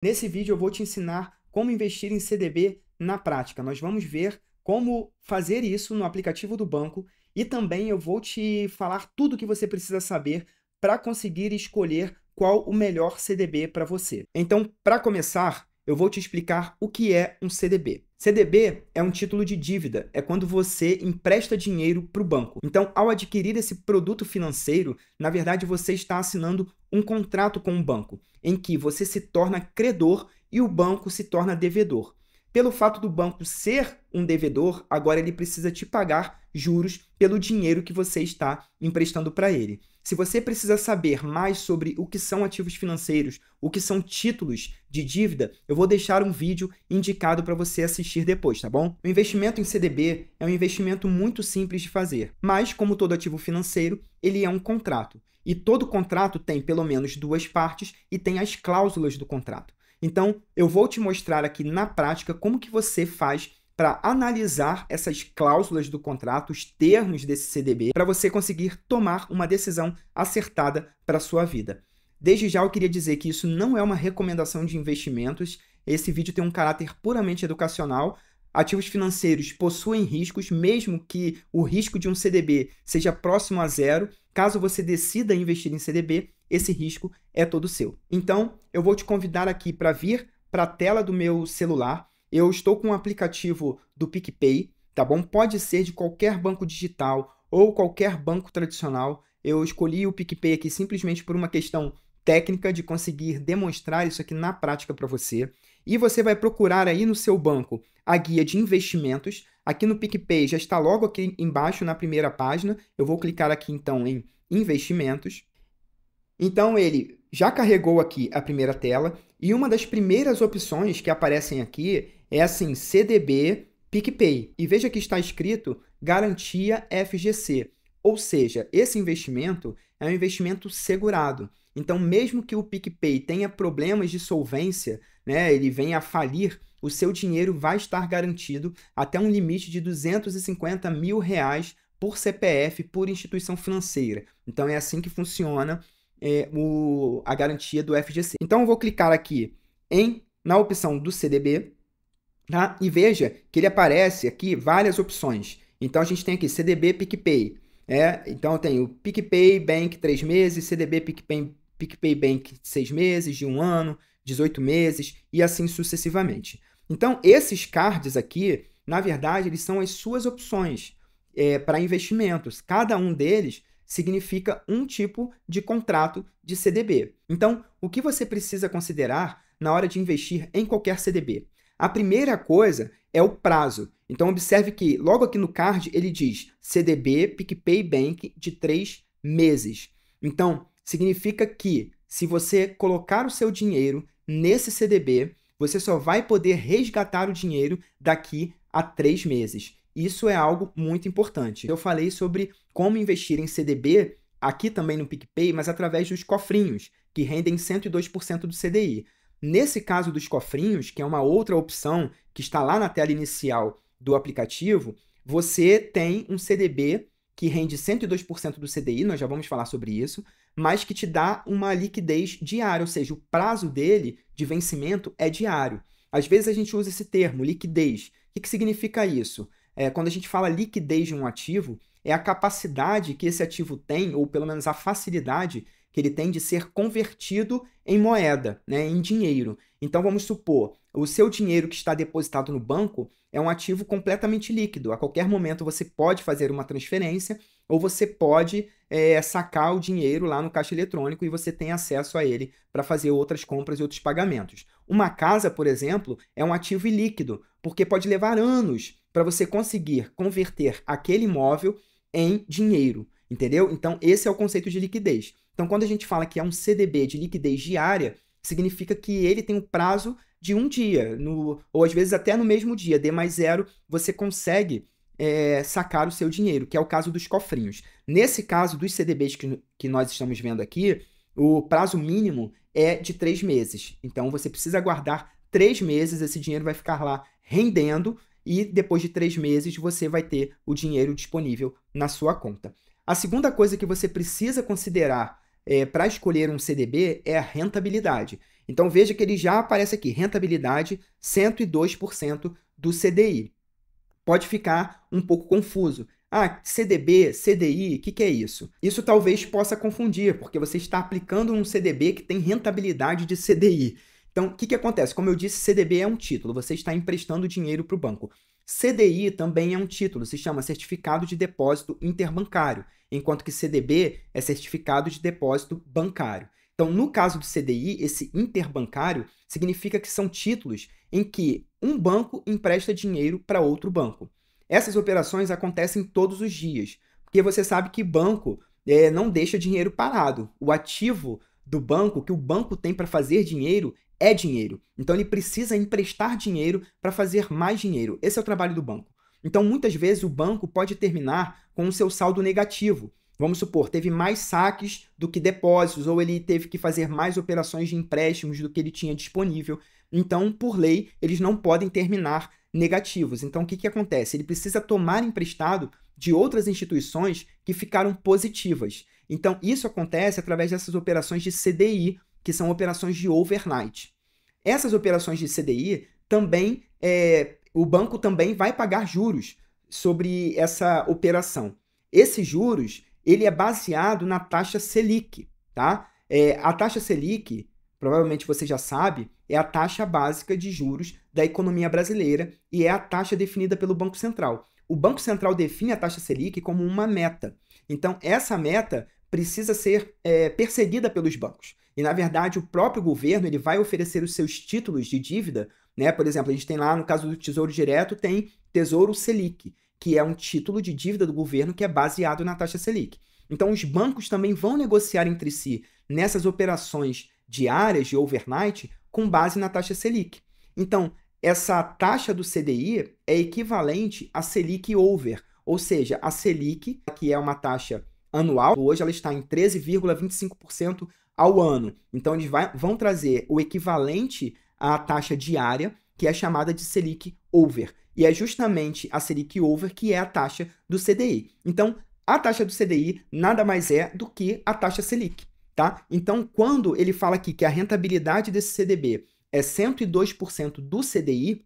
Nesse vídeo eu vou te ensinar como investir em CDB na prática. Nós vamos ver como fazer isso no aplicativo do banco e também eu vou te falar tudo o que você precisa saber para conseguir escolher qual o melhor CDB para você. Então, para começar, eu vou te explicar o que é um CDB. CDB é um título de dívida, é quando você empresta dinheiro para o banco. Então, ao adquirir esse produto financeiro, na verdade você está assinando um contrato com o banco, em que você se torna credor e o banco se torna devedor. Pelo fato do banco ser um devedor, agora ele precisa te pagar juros pelo dinheiro que você está emprestando para ele. Se você precisa saber mais sobre o que são ativos financeiros, o que são títulos de dívida, eu vou deixar um vídeo indicado para você assistir depois, tá bom? O investimento em CDB é um investimento muito simples de fazer, mas como todo ativo financeiro, ele é um contrato. E todo contrato tem pelo menos duas partes e tem as cláusulas do contrato. Então, eu vou te mostrar aqui na prática como que você faz para analisar essas cláusulas do contrato, os termos desse CDB, para você conseguir tomar uma decisão acertada para a sua vida. Desde já eu queria dizer que isso não é uma recomendação de investimentos, esse vídeo tem um caráter puramente educacional. Ativos financeiros possuem riscos, mesmo que o risco de um CDB seja próximo a zero. Caso você decida investir em CDB, esse risco é todo seu. Então, eu vou te convidar aqui para vir para a tela do meu celular. Eu estou com um aplicativo do PicPay, tá bom? Pode ser de qualquer banco digital ou qualquer banco tradicional. Eu escolhi o PicPay aqui simplesmente por uma questão técnica de conseguir demonstrar isso aqui na prática para você. E você vai procurar aí no seu banco a guia de investimentos. Aqui no PicPay já está logo aqui embaixo na primeira página. Eu vou clicar aqui então em investimentos. Então ele já carregou aqui a primeira tela e uma das primeiras opções que aparecem aqui é assim, CDB PicPay. E veja que está escrito Garantia FGC, ou seja, esse investimento é um investimento segurado. Então, mesmo que o PicPay tenha problemas de solvência, né, ele venha a falir, o seu dinheiro vai estar garantido até um limite de R$250 mil por CPF, por instituição financeira. Então, é assim que funciona a garantia do FGC. Então, eu vou clicar aqui na opção do CDB, tá? E veja que ele aparece aqui várias opções. Então, a gente tem aqui CDB PicPay. Então, eu tenho PicPay Bank 3 meses, CDB PicPay Bank 6 meses, de 1 ano, 18 meses e assim sucessivamente. Então, esses cards aqui, na verdade, eles são as suas opções para investimentos. Cada um deles significa um tipo de contrato de CDB. Então, o que você precisa considerar na hora de investir em qualquer CDB? A primeira coisa é o prazo. Então, observe que logo aqui no card ele diz CDB PicPay Bank de 3 meses. Então, significa que se você colocar o seu dinheiro nesse CDB, você só vai poder resgatar o dinheiro daqui a 3 meses. Isso é algo muito importante. Eu falei sobre como investir em CDB aqui também no PicPay, mas através dos cofrinhos, que rendem 102% do CDI. Nesse caso dos cofrinhos, que é uma outra opção que está lá na tela inicial do aplicativo, você tem um CDB que rende 102% do CDI, nós já vamos falar sobre isso, mas que te dá uma liquidez diária, ou seja, o prazo dele de vencimento é diário. Às vezes a gente usa esse termo, liquidez. O que significa isso? Quando a gente fala liquidez de um ativo, é a capacidade que esse ativo tem, ou pelo menos a facilidade que ele tem de ser convertido em moeda, né, em dinheiro. Então, vamos supor, o seu dinheiro que está depositado no banco é um ativo completamente líquido. A qualquer momento você pode fazer uma transferência ou você pode sacar o dinheiro lá no caixa eletrônico e você tem acesso a ele para fazer outras compras e outros pagamentos. Uma casa, por exemplo, é um ativo ilíquido, porque pode levar anos para você conseguir converter aquele imóvel em dinheiro, entendeu? Então, esse é o conceito de liquidez. Então, quando a gente fala que é um CDB de liquidez diária, significa que ele tem um prazo de um dia, ou às vezes até no mesmo dia, D mais zero, você consegue sacar o seu dinheiro, que é o caso dos cofrinhos. Nesse caso dos CDBs que nós estamos vendo aqui, o prazo mínimo é de 3 meses. Então, você precisa aguardar 3 meses, esse dinheiro vai ficar lá rendendo e depois de 3 meses você vai ter o dinheiro disponível na sua conta. A segunda coisa que você precisa considerar para escolher um CDB é a rentabilidade. Então veja que ele já aparece aqui, rentabilidade 102% do CDI. Pode ficar um pouco confuso. Ah, CDB, CDI, o que é isso? Isso talvez possa confundir, porque você está aplicando um CDB que tem rentabilidade de CDI. Então, o que acontece? Como eu disse, CDB é um título, você está emprestando dinheiro para o banco. CDI também é um título, se chama Certificado de Depósito Interbancário, enquanto que CDB é Certificado de Depósito Bancário. Então, no caso do CDI, esse interbancário significa que são títulos em que um banco empresta dinheiro para outro banco. Essas operações acontecem todos os dias, porque você sabe que banco não deixa dinheiro parado. O ativo do banco, que o banco tem para fazer dinheiro, é dinheiro. Então, ele precisa emprestar dinheiro para fazer mais dinheiro. Esse é o trabalho do banco. Então, muitas vezes, o banco pode terminar com o seu saldo negativo. Vamos supor, teve mais saques do que depósitos, ou ele teve que fazer mais operações de empréstimos do que ele tinha disponível. Então, por lei, eles não podem terminar negativos. Então, o que acontece? Ele precisa tomar emprestado de outras instituições que ficaram positivas. Então, isso acontece através dessas operações de CDI, que são operações de overnight. Essas operações de CDI também, o banco também vai pagar juros sobre essa operação. Esses juros, ele é baseado na taxa Selic, tá? A taxa Selic, provavelmente você já sabe, é a taxa básica de juros da economia brasileira e é a taxa definida pelo Banco Central. O Banco Central define a taxa Selic como uma meta. Então, essa meta precisa ser perseguida pelos bancos. E, na verdade, o próprio governo ele vai oferecer os seus títulos de dívida, né? Por exemplo, a gente tem lá, no caso do Tesouro Direto, tem Tesouro Selic, que é um título de dívida do governo que é baseado na taxa Selic. Então, os bancos também vão negociar entre si nessas operações diárias de overnight com base na taxa Selic. Então, essa taxa do CDI é equivalente à Selic over, ou seja, a Selic, que é uma taxa anual, hoje ela está em 13,25% ao ano. Então, eles vão trazer o equivalente à taxa diária, que é chamada de Selic over. E é justamente a Selic over que é a taxa do CDI. Então, a taxa do CDI nada mais é do que a taxa Selic, tá? Então, quando ele fala aqui que a rentabilidade desse CDB é 102% do CDI,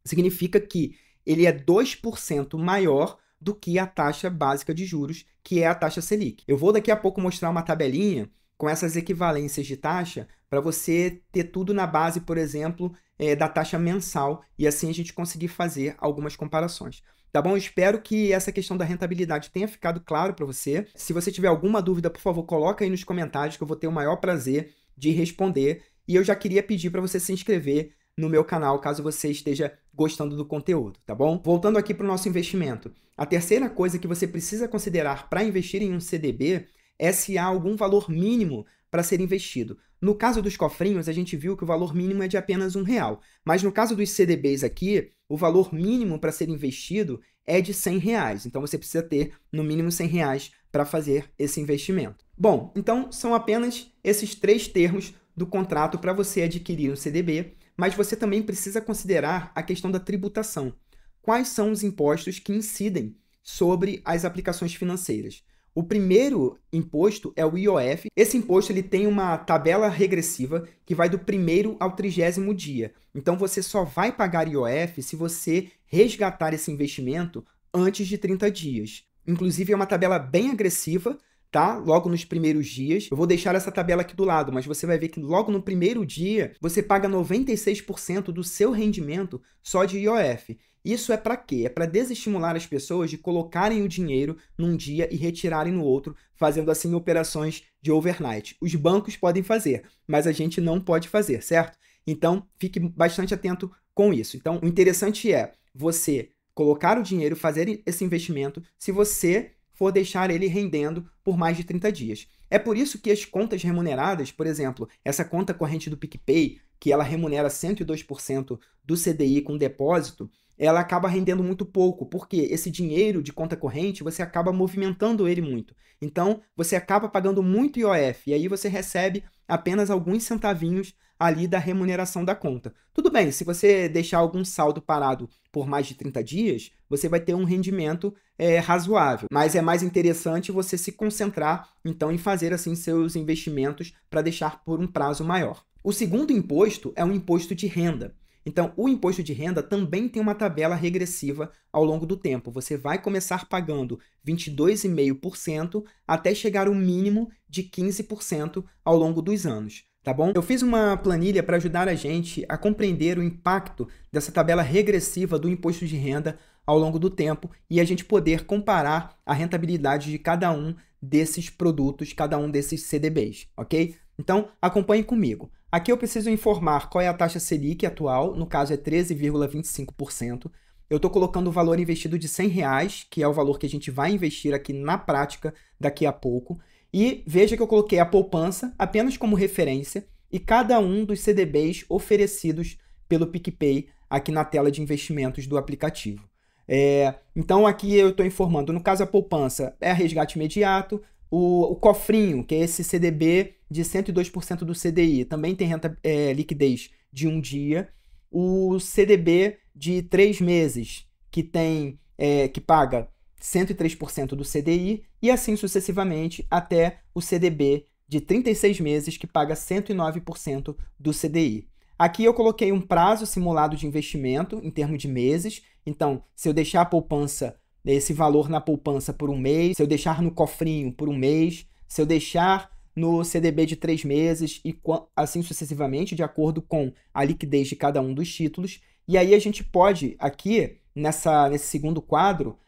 significa que ele é 2% maior do que a taxa básica de juros, que é a taxa Selic. Eu vou daqui a pouco mostrar uma tabelinha com essas equivalências de taxa para você ter tudo na base, por exemplo, da taxa mensal e assim a gente conseguir fazer algumas comparações. Tá bom? Eu espero que essa questão da rentabilidade tenha ficado claro para você. Se você tiver alguma dúvida, por favor, coloca aí nos comentários que eu vou ter o maior prazer de responder. E eu já queria pedir para você se inscrever no meu canal, caso você esteja gostando do conteúdo, tá bom? Voltando aqui para o nosso investimento. A terceira coisa que você precisa considerar para investir em um CDB é se há algum valor mínimo para ser investido. No caso dos cofrinhos, a gente viu que o valor mínimo é de apenas R$1. Mas no caso dos CDBs aqui, o valor mínimo para ser investido é de R$100. Então, você precisa ter, no mínimo, R$100 para fazer esse investimento. Bom, então, são apenas esses 3 termos do contrato para você adquirir um CDB, mas você também precisa considerar a questão da tributação. Quais são os impostos que incidem sobre as aplicações financeiras? O primeiro imposto é o IOF. Esse imposto ele tem uma tabela regressiva que vai do 1º ao 30º dia. Então, você só vai pagar IOF se você resgatar esse investimento antes de 30 dias. Inclusive, é uma tabela bem agressiva, tá? Logo nos primeiros dias. Eu vou deixar essa tabela aqui do lado, mas você vai ver que logo no primeiro dia, você paga 96% do seu rendimento só de IOF. Isso é para quê? É para desestimular as pessoas de colocarem o dinheiro num dia e retirarem no outro, fazendo assim operações de overnight. Os bancos podem fazer, mas a gente não pode fazer, certo? Então, fique bastante atento com isso. Então, o interessante é você colocar o dinheiro, fazer esse investimento, se você for deixar ele rendendo por mais de 30 dias. É por isso que as contas remuneradas, por exemplo, essa conta corrente do PicPay, que ela remunera 102% do CDI com depósito, ela acaba rendendo muito pouco, porque esse dinheiro de conta corrente, você acaba movimentando ele muito. Então, você acaba pagando muito IOF, e aí você recebe apenas alguns centavinhos ali da remuneração da conta. Tudo bem, se você deixar algum saldo parado por mais de 30 dias, você vai ter um rendimento razoável. Mas é mais interessante você se concentrar, então, em fazer assim seus investimentos para deixar por um prazo maior. O segundo imposto é o imposto de renda. Então, o imposto de renda também tem uma tabela regressiva ao longo do tempo. Você vai começar pagando 22,5% até chegar ao mínimo de 15% ao longo dos anos, tá bom? Eu fiz uma planilha para ajudar a gente a compreender o impacto dessa tabela regressiva do imposto de renda ao longo do tempo e a gente poder comparar a rentabilidade de cada um desses produtos, cada um desses CDBs, ok? Então, acompanhe comigo. Aqui eu preciso informar qual é a taxa Selic atual, no caso é 13,25%. Eu estou colocando o valor investido de R$100, que é o valor que a gente vai investir aqui na prática daqui a pouco. E veja que eu coloquei a poupança apenas como referência e cada um dos CDBs oferecidos pelo PicPay aqui na tela de investimentos do aplicativo. Então aqui eu estou informando, no caso a poupança é a resgate imediato, o cofrinho, que é esse CDB de 102% do CDI, também tem liquidez de 1 dia. O CDB de 3 meses, que paga 103% do CDI, e assim sucessivamente até o CDB de 36 meses, que paga 109% do CDI. Aqui eu coloquei um prazo simulado de investimento em termos de meses. Então, se eu deixar a poupança, esse valor na poupança por 1 mês, se eu deixar no cofrinho por 1 mês, se eu deixar no CDB de 3 meses e assim sucessivamente, de acordo com a liquidez de cada um dos títulos. E aí a gente pode, aqui, nesse segundo quadro,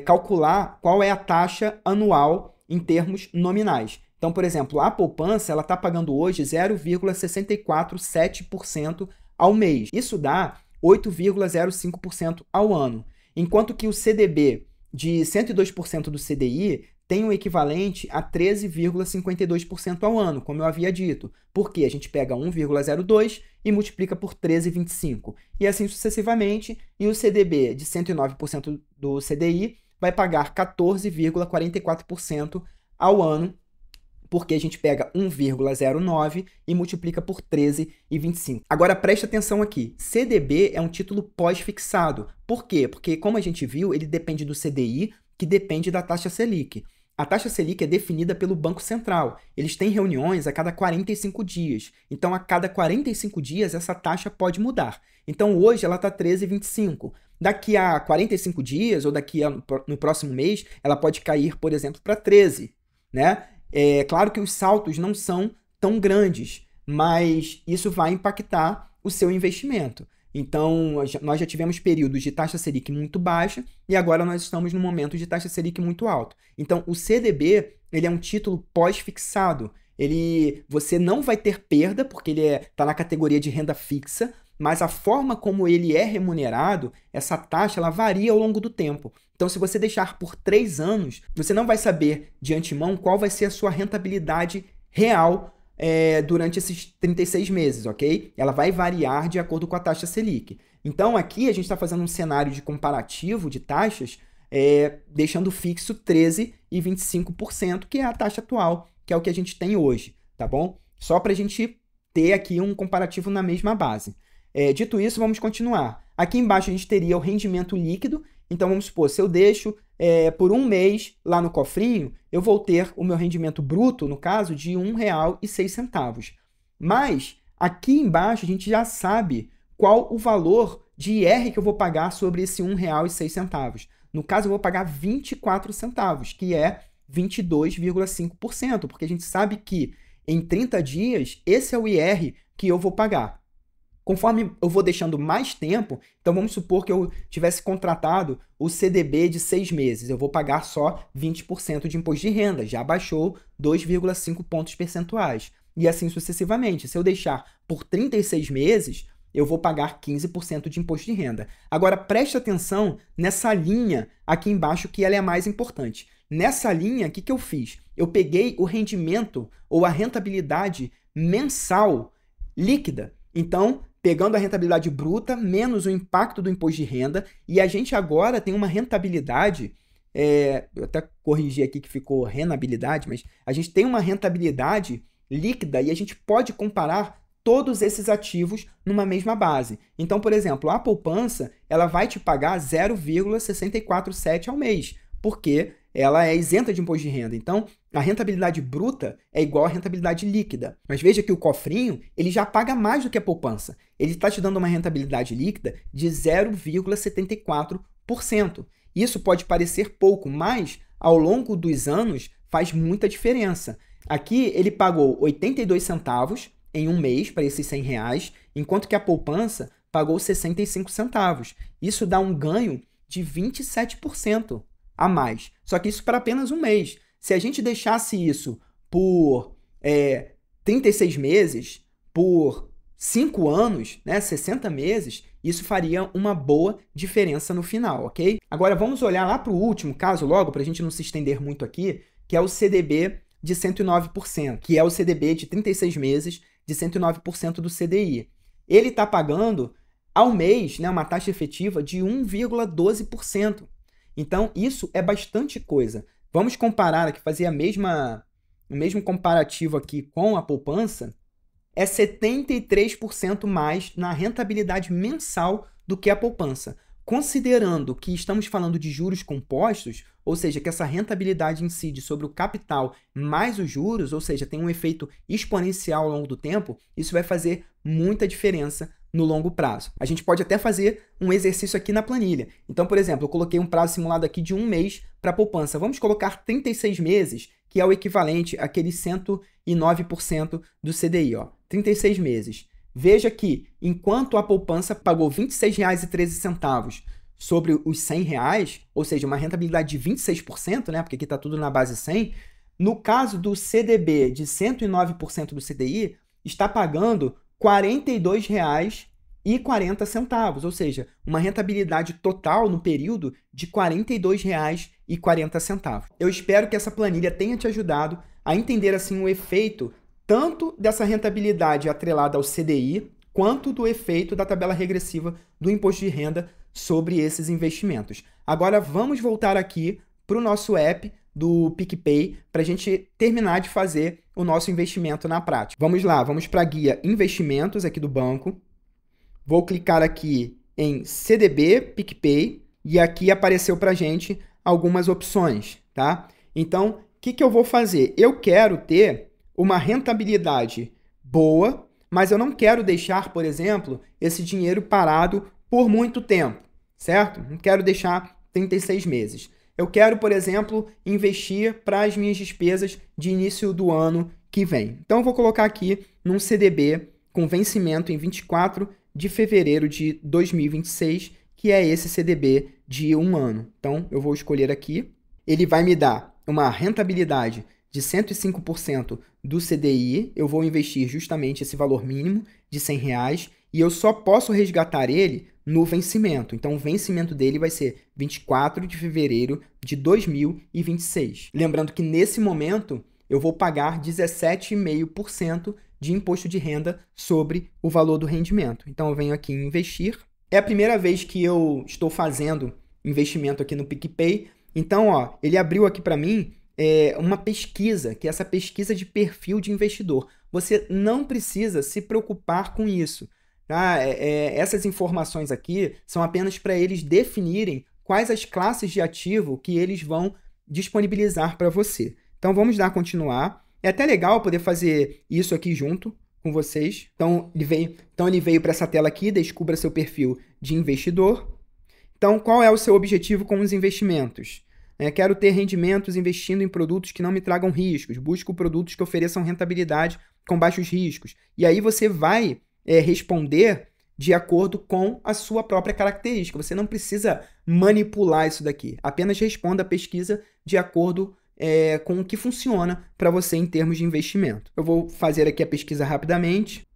calcular qual é a taxa anual em termos nominais. Então, por exemplo, a poupança ela está pagando hoje 0,647% ao mês. Isso dá 8,05% ao ano. Enquanto que o CDB de 102% do CDI tem um equivalente a 13,52% ao ano, como eu havia dito. Porque a gente pega 1,02 e multiplica por 13,25. E assim sucessivamente. E o CDB de 109% do CDI vai pagar 14,44% ao ano, porque a gente pega 1,09 e multiplica por 13,25. Agora preste atenção aqui, CDB é um título pós-fixado. Por quê? Porque, como a gente viu, ele depende do CDI, que depende da taxa Selic. A taxa Selic é definida pelo Banco Central. Eles têm reuniões a cada 45 dias. Então, a cada 45 dias, essa taxa pode mudar. Então, hoje ela está 13,25. Daqui a 45 dias, ou no próximo mês, ela pode cair, por exemplo, para 13, né? É claro que os saltos não são tão grandes, mas isso vai impactar o seu investimento. Então, nós já tivemos períodos de taxa Selic muito baixa e agora nós estamos num momento de taxa Selic muito alto. Então, o CDB ele é um título pós-fixado. Você não vai ter perda, porque ele está na categoria de renda fixa, mas a forma como ele é remunerado, essa taxa, ela varia ao longo do tempo. Então, se você deixar por 3 anos, você não vai saber de antemão qual vai ser a sua rentabilidade real durante esses 36 meses, ok? Ela vai variar de acordo com a taxa Selic. Então, aqui a gente está fazendo um cenário de comparativo de taxas, deixando fixo 13,25%, que é a taxa atual, que é o que a gente tem hoje, tá bom? Só para a gente ter aqui um comparativo na mesma base. Dito isso, vamos continuar. Aqui embaixo a gente teria o rendimento líquido. Então, vamos supor, se eu deixo por 1 mês lá no cofrinho, eu vou ter o meu rendimento bruto, no caso, de R$ 1,06. Mas, aqui embaixo, a gente já sabe qual o valor de IR que eu vou pagar sobre esse R$ 1,06. No caso, eu vou pagar 24 centavos, que é 22,5%, porque a gente sabe que em 30 dias, esse é o IR que eu vou pagar. Conforme eu vou deixando mais tempo, então vamos supor que eu tivesse contratado o CDB de 6 meses, eu vou pagar só 20% de imposto de renda, já baixou 2,5 pontos percentuais. E assim sucessivamente. Se eu deixar por 36 meses, eu vou pagar 15% de imposto de renda. Agora, preste atenção nessa linha aqui embaixo, que ela é a mais importante. Nessa linha, o que eu fiz? Eu peguei o rendimento ou a rentabilidade mensal líquida. Então, pegando a rentabilidade bruta menos o impacto do imposto de renda, e a gente agora tem uma rentabilidade, eu até corrigi aqui que ficou renabilidade, mas a gente tem uma rentabilidade líquida e a gente pode comparar todos esses ativos numa mesma base. Então, por exemplo, a poupança ela vai te pagar 0,647 ao mês, porque ela é isenta de imposto de renda. Então, a rentabilidade bruta é igual à rentabilidade líquida. Mas veja que o cofrinho, ele já paga mais do que a poupança. Ele está te dando uma rentabilidade líquida de 0,74%. Isso pode parecer pouco, mas ao longo dos anos faz muita diferença. Aqui ele pagou 82 centavos em um mês para esses R$ 100, enquanto que a poupança pagou 65 centavos. Isso dá um ganho de 27% a mais. Só que isso para apenas um mês. Se a gente deixasse isso por 36 meses, por 5 anos, né, 60 meses, isso faria uma boa diferença no final, ok? Agora vamos olhar lá para o último caso logo, para a gente não se estender muito aqui, que é o CDB de 109%, que é o CDB de 36 meses de 109% do CDI. Ele está pagando ao mês, né, uma taxa efetiva de 1,12%. Então, isso é bastante coisa. Vamos comparar aqui, fazer o mesmo comparativo aqui com a poupança, é 73% mais na rentabilidade mensal do que a poupança. Considerando que estamos falando de juros compostos, ou seja, que essa rentabilidade incide sobre o capital mais os juros, ou seja, tem um efeito exponencial ao longo do tempo, isso vai fazer muita diferença no longo prazo. A gente pode até fazer um exercício aqui na planilha. Então, por exemplo, eu coloquei um prazo simulado aqui de um mês para a poupança. Vamos colocar 36 meses, que é o equivalente àquele 109% do CDI. 36 meses. Veja que, enquanto a poupança pagou R$ 26,13 sobre os R$ 100, ou seja, uma rentabilidade de 26%, né, porque aqui está tudo na base 100, no caso do CDB de 109% do CDI, está pagando R$ 42,40, ou seja, uma rentabilidade total no período de R$ 42,40. Eu espero que essa planilha tenha te ajudado a entender assim o efeito tanto dessa rentabilidade atrelada ao CDI, quanto do efeito da tabela regressiva do imposto de renda sobre esses investimentos. Agora vamos voltar aqui para o nosso app do PicPay para a gente terminar de fazer o nosso investimento na prática. Vamos lá, vamos para a guia Investimentos aqui do banco. Vou clicar aqui em CDB PicPay e aqui apareceu para a gente algumas opções, tá? Então, o que eu vou fazer? Eu quero ter uma rentabilidade boa, mas eu não quero deixar, por exemplo, esse dinheiro parado por muito tempo, certo? Não quero deixar 36 meses. Eu quero, por exemplo, investir para as minhas despesas de início do ano que vem. Então, eu vou colocar aqui num CDB com vencimento em 24 de fevereiro de 2026, que é esse CDB de um ano. Então, eu vou escolher aqui. Ele vai me dar uma rentabilidade de 105% do CDI, eu vou investir justamente esse valor mínimo de R$ 100 e eu só posso resgatar ele no vencimento. Então, o vencimento dele vai ser 24 de fevereiro de 2026. Lembrando que nesse momento eu vou pagar 17,5% de imposto de renda sobre o valor do rendimento. Então, eu venho aqui em investir. É a primeira vez que eu estou fazendo investimento aqui no PicPay. Então, ele abriu aqui para mim uma pesquisa, que é essa pesquisa de perfil de investidor. Você não precisa se preocupar com isso. Tá? Essas informações aqui são apenas para eles definirem quais as classes de ativo que eles vão disponibilizar para você. Então, vamos dar a continuar. É até legal poder fazer isso aqui junto com vocês. Então, ele veio para essa tela aqui, descubra seu perfil de investidor. Então, qual é o seu objetivo com os investimentos? Quero ter rendimentos investindo em produtos que não me tragam riscos. Busco produtos que ofereçam rentabilidade com baixos riscos. E aí você vai responder de acordo com a sua própria característica. Você não precisa manipular isso daqui. Apenas responda a pesquisa de acordo com o que funciona para você em termos de investimento. Eu vou fazer aqui a pesquisa rapidamente.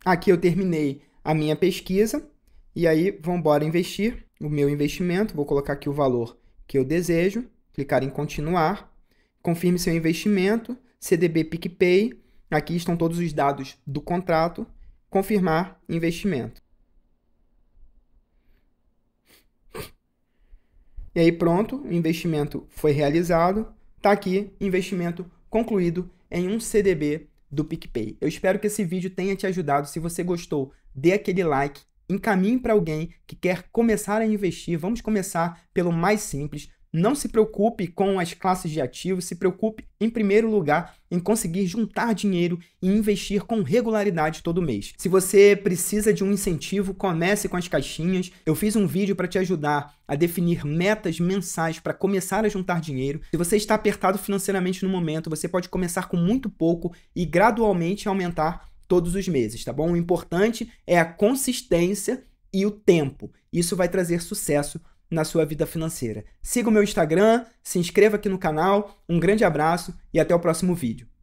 Aqui eu terminei a minha pesquisa e aí vamos embora investir o meu investimento. Vou colocar aqui o valor que eu desejo, clicar em continuar, confirme seu investimento, CDB PicPay, aqui estão todos os dados do contrato, confirmar investimento. E aí pronto, o investimento foi realizado, está aqui investimento concluído em um CDB do PicPay. Eu espero que esse vídeo tenha te ajudado. Se você gostou, dê aquele like, encaminhe para alguém que quer começar a investir. Vamos começar pelo mais simples. Não se preocupe com as classes de ativos, se preocupe, em primeiro lugar, em conseguir juntar dinheiro e investir com regularidade todo mês. Se você precisa de um incentivo, comece com as caixinhas. Eu fiz um vídeo para te ajudar a definir metas mensais para começar a juntar dinheiro. Se você está apertado financeiramente no momento, você pode começar com muito pouco e gradualmente aumentar todos os meses, tá bom? O importante é a consistência e o tempo. Isso vai trazer sucesso na sua vida financeira. Siga o meu Instagram, se inscreva aqui no canal, um grande abraço e até o próximo vídeo.